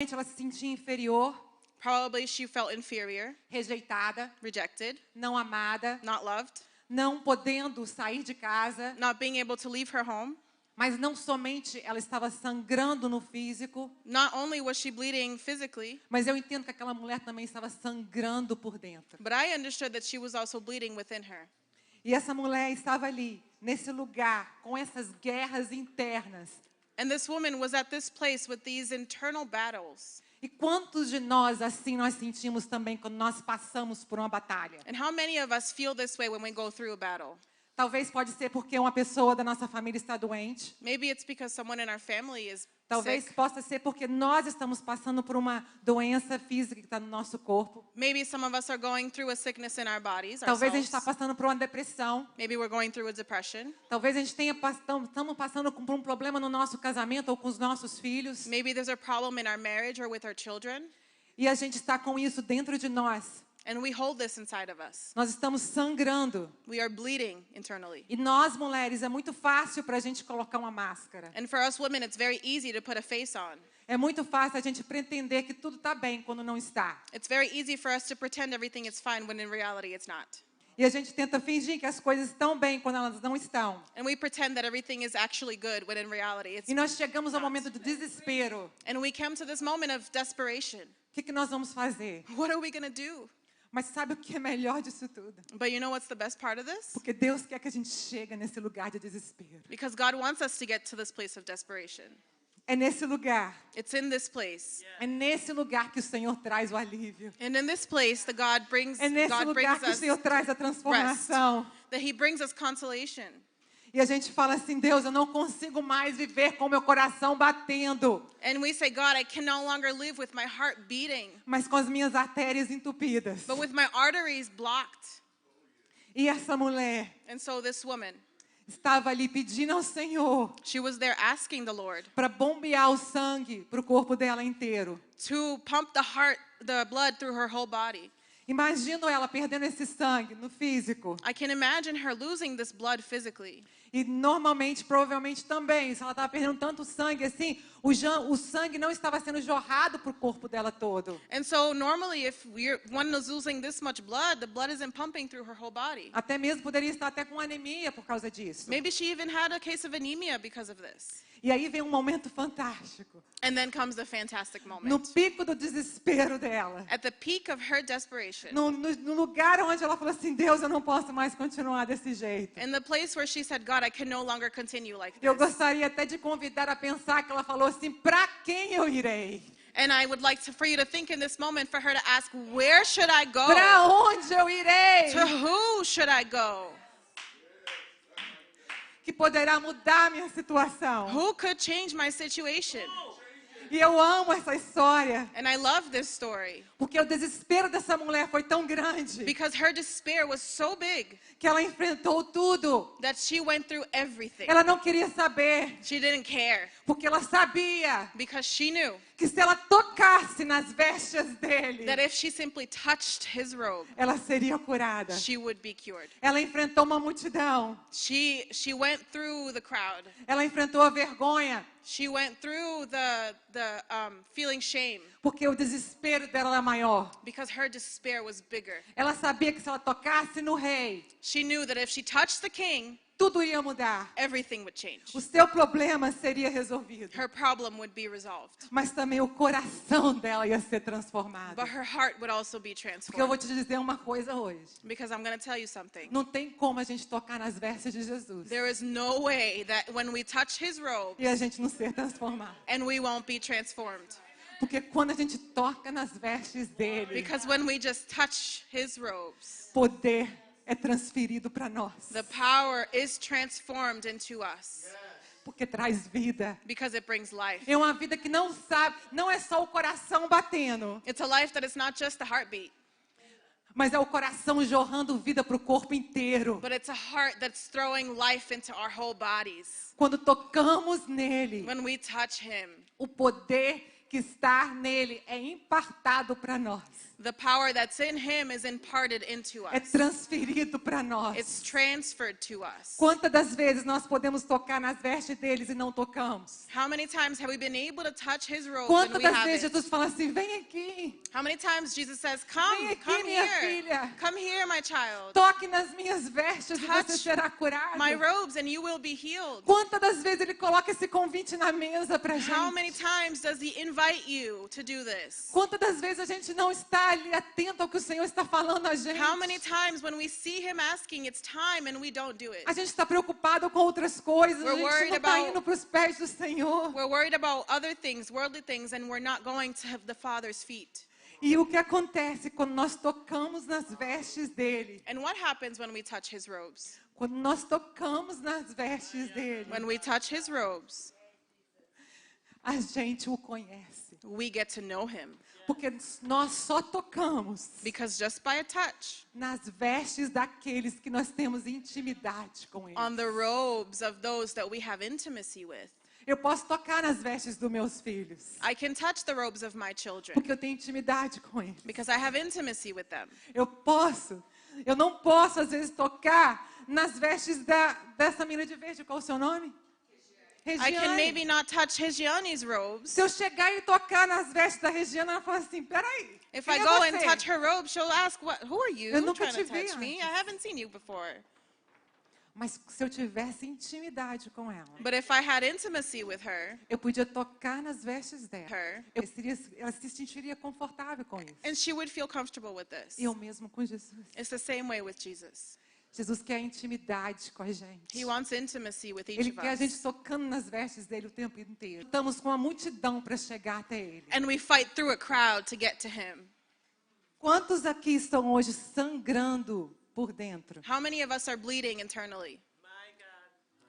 Ela se sentia inferior, Probably she felt inferior, rejeitada, rejected, não amada, not loved, não podendo sair de casa, not being able to leave her home. mas não somente ela estava sangrando no físico, Not only was she bleeding physically, mas eu entendo que aquela mulher também estava sangrando por dentro. but I understood that she was also bleeding within her. E essa mulher estava ali, nesse lugar, com essas guerras internas. And this woman was at this place with these internal battles. E quantos de nós assim nós sentimos também quando nós passamos por uma batalha? And how many of us feel this way when we go through a battle? Talvez pode ser porque uma pessoa da nossa família está doente. Maybe it's because someone in our family is Talvez sick. possa ser porque nós estamos passando por uma doença física que está no nosso corpo. Maybe some of us are going through a sickness in our bodies Talvez a gente está ourselves. passando por uma depressão. Maybe we're going through a depression. Talvez a gente estamos passando por um problema no nosso casamento ou com os nossos filhos. Maybe there's a problem in our marriage or with our children. E a gente está com isso dentro de nós. And we hold this inside of us. Nós estamos sangrando. We are bleeding internally. E nós, mulheres, é muito fácil para a gente colocar uma máscara. And for us women, it's very easy to put a face on. É muito fácil a gente pretender que tudo está bem quando não está. It's very easy for us to pretend everything is fine when in reality it's not. E a gente tenta fingir que as coisas estão bem quando elas não estão. And we pretend that everything is actually good when in reality it's E nós chegamos ao momento do desespero. And we come to this moment of desperation. O que nós vamos fazer? What are we going to do? Mas sabe o que é melhor disso tudo? But you know what's the best part of this? Porque Deus quer que a gente chegue nesse lugar de desespero. Because God wants us to get to this place of desperation. É nesse lugar. It's in this place. É nesse lugar que o Senhor traz o alívio. And in this place that God brings É nesse lugar que o us Senhor traz a transformação. that He brings us consolation. E a gente fala assim, Deus, eu não consigo mais viver com meu coração batendo, And we say, God, I can no longer live with my heart beating, mas com as minhas artérias entupidas. but with my arteries blocked. E essa mulher And so this woman, estava ali pedindo ao Senhor she was there asking the Lord para bombear o sangue para o corpo dela inteiro. to pump the blood through her whole body. Imagino ela perdendo esse sangue no físico. I can imagine her losing this blood physically. E normalmente, provavelmente também, se ela estava perdendo tanto sangue assim, o sangue não estava sendo jorrado para o corpo dela todo. And so normally if one is losing this much blood, the blood isn't pumping through her whole body. Até mesmo poderia estar até com anemia por causa disso. Maybe she even had a case of anemia because of this. E aí vem um momento fantástico. And then comes the fantastic No moment. pico do desespero dela. At the peak of her desperation. No lugar onde ela falou assim, Deus, eu não posso mais continuar desse jeito. In the place where she said, God, I can no longer continue like Eu this. gostaria até de convidar a pensar que ela falou assim, para quem eu irei? And I would like for you to think in this moment for her to ask, where should I go? Para onde eu irei? To who should I go? Que poderá mudar minha situação. Who could change my situation? E eu amo essa história, And I love this story porque o desespero dessa mulher foi tão grande because her despair was so big que ela enfrentou tudo. that she went through everything. Ela não queria saber, She didn't care porque ela sabia because she knew que se ela tocasse nas vestes dele, that if she simply touched his robe, ela seria curada. she would be cured. Ela enfrentou uma multidão. She went through the crowd. Ela enfrentou a vergonha, She went through the feeling shame porque o desespero dela era maior. because her despair was bigger. Ela sabia que se ela tocasse no rei, She knew that if she touched the king, tudo ia mudar. everything would change. O seu problema seria resolvido. Her problem would be resolved. Mas também o coração dela ia ser transformado. But her heart would also be Porque eu vou transformed. te dizer uma coisa hoje. Because I'm going to tell you something. Não tem como a gente tocar nas vestes de Jesus There is no way that when we touch his robe e a gente não ser transformado. and we won't be transformed. Porque quando a gente toca nas vestes dele, Because when we just touch his robes, poder é transferido para nós. the power is transformed into us Porque traz vida. because it brings life. É uma vida que não sabe, não é só o coração batendo, It's a life that is not just the heartbeat, mas é o coração jorrando vida para o corpo inteiro. but it's a heart that's throwing life into our whole bodies. Quando tocamos nele, When we touch him, o poder que está nele é impartado para nós. The power that's in him is imparted into É us. transferido para nós. It's transferred to us. Quantas das vezes nós podemos tocar nas vestes deles e não tocamos? How many times have we been able to touch his robe and Quantas we das vezes haven't? Jesus fala assim, vem aqui, How many times Jesus says, vem come, aqui come minha here. filha, Come here, my child. toque nas minhas vestes e você Touch será curado. my robes and you will be healed. Quantas das vezes ele coloca esse convite na mesa pra How many gente? times does he invite you to do this? Quantas das vezes a gente não está ali atento ao que o Senhor está falando a gente? How many times when we see him asking, it's time, and we don't do it? A gente está preocupado com outras coisas, a We're gente worried não está about- indo para os pés do Senhor. We're worried about other things, worldly things, and we're not going to have the Father's feet. E o que acontece quando nós tocamos nas vestes dele? And what happens when we touch his robes? Quando nós tocamos nas vestes dele, When we touch his robes, a gente o conhece. we get to know him. Porque nós só tocamos Because just by a touch nas vestes daqueles que nós temos intimidade com ele. on the robes of those that we have intimacy with, Eu posso tocar nas vestes dos meus filhos, I can touch the robes of my children porque eu tenho intimidade com eles. because I have intimacy with them. Eu não posso às vezes tocar nas vestes dessa menina de verde. Qual é o seu nome? I can Regiane. maybe not touch Higiani's robes. Se eu chegar e tocar nas vestes da Regiane, ela fala assim, peraí, If quem I é go você? and touch her robe, she'll ask, who are you Eu nunca trying to te vi touch me? I antes. haven't seen you before. Mas se eu tivesse intimidade com ela, But if I had intimacy with her, eu podia tocar nas vestes dela. Ela se sentiria confortável com isso. and she would feel comfortable with this. Eu mesmo com Jesus. It's the same way with Jesus. Jesus quer intimidade com a gente. He wants intimacy with each Ele of quer a gente us. tocando nas vestes dele o tempo inteiro. Estamos com uma multidão para chegar até ele. And we fight through a crowd to get to him. Quantos aqui estão hoje sangrando por dentro? How many of us are bleeding internally?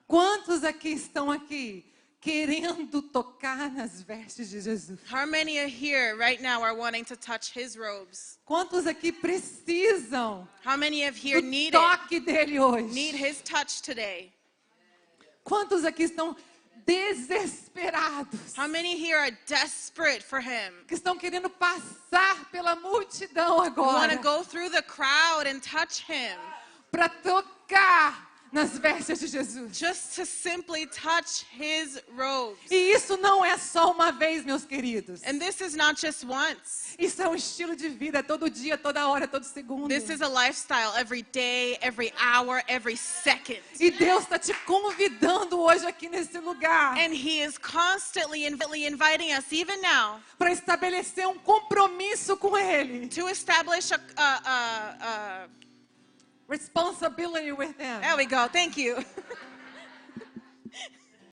Quantos aqui estão aqui querendo tocar nas vestes de Jesus? How many are here right now are wanting to touch his robes? Quantos aqui precisam How many of here do need toque dele need hoje? his touch today? Quantos aqui estão desesperados? How many here are desperate for him? Que estão querendo passar pela multidão We want agora to go through the crowd and touch him. para tocar nas vestes de Jesus. Just to simply touch his robes. E isso não é só uma vez, meus queridos. And this is not just once. Isso é um estilo de vida, todo dia, toda hora, todo segundo. This is a lifestyle every day, every hour, every second. E Deus está te convidando hoje aqui nesse lugar And he is constantly inviting us, even now, para estabelecer um compromisso com Ele. to establish a Responsibility with Him. there we go, thank you.